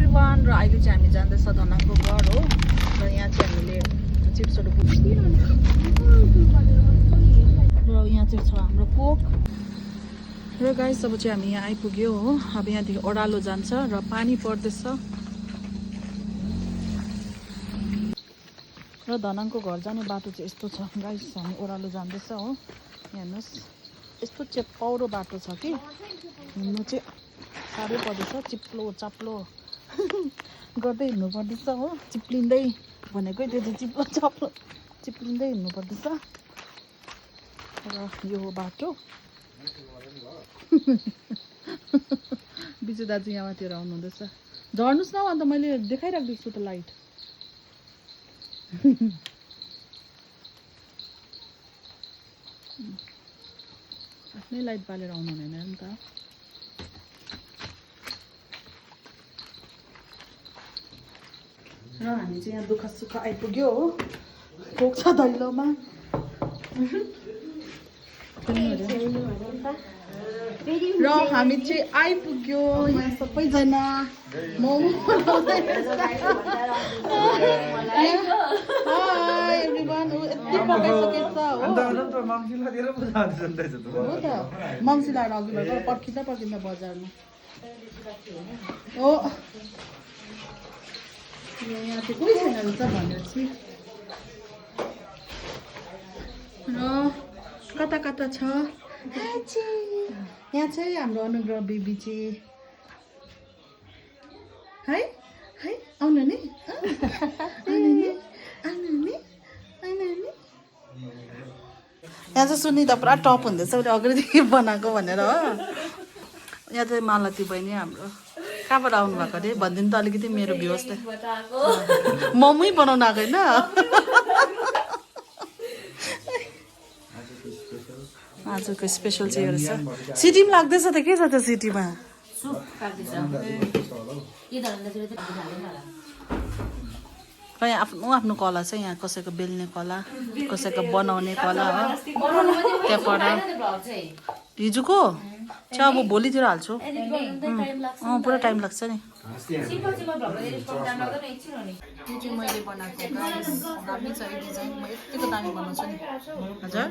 everyone र अहिले चाहिँ हामी जाँदैछ धनाङको घर हो र यहाँ चाहिँ हामीले चिप्सहरू र यहाँ चाहिँ छ हाम्रो कोक र गाइस अब चाहिँ हामी यहाँ आइपुग्यो हो अब यहाँदेखि ओह्रालो जान्छ र पानी पर्दैछ र धनाङको घर जाने बाटो चाहिँ यस्तो छ गाइस हामी ओह्रालो जाँदैछ हो हेर्नुहोस् यस्तो चेप्पाउरो बाटो छ कि हिँड्नु चाहिँ साह्रै पर्दैछ चिप्लो चाप्लो गर्दै हिँड्नु पर्दैछ हो चिप्लिँदै भनेकै त्यो चाहिँ चिप्लो चाप्लो चिप्लिँदै हिँड्नु पर्दैछ र यो हो बाटो बिजु दाजु यहाँ माथि आउनु हुँदैछ झर्नुहोस् न अन्त मैले देखाइराख्दैछु त लाइट आफ्नै लाइट बालेर आउनु हुँदैन नि त र हामी चाहिँ यहाँ दुःख सुख आइपुग्यो हो कोक छ दैलोमा र हामी चाहिँ आइपुग्यो यहाँ सबैजना मोमो बनाउँदै यति पकाइसकेछ हो त मम्सी लाएर अघि भएर पर्खिँदा बजारमा हो यहाँ चाहिँ कोही छैन रहेछ भनेर चाहिँ र कता कता छ यहाँ चाहिँ हाम्रो अनुग्रह बेबी चाहिँ है है आउनु नि यहाँ चाहिँ सुनिता पुरा टप हुँदैछ उसले अगाडिदेखि बनाएको भनेर हो यहाँ चाहिँ मालती बहिनी हाम्रो कहाँबाट आउनु भएको अरे भनिदिनु त अलिकति मेरो भ्युसले मोमै बनाउनु आएको होइन आजको स्पेसल चाहिँ यो रहेछ सिटी पनि लाग्दैछ त के छ त्यो सिटीमा कहीँ आफ्नो आफ्नो कला छ यहाँ कसैको बेल्ने कला कसैको बनाउने कला हो त्यहाँबाट हिजोको चाहिँ अब भोलितिर हाल्छु पुरा टाइम लाग्छ नि यो चाहिँ मैले बनाएको दामी छ यो डिजाइन म यतिको दामी बनाउँछु नि हजुर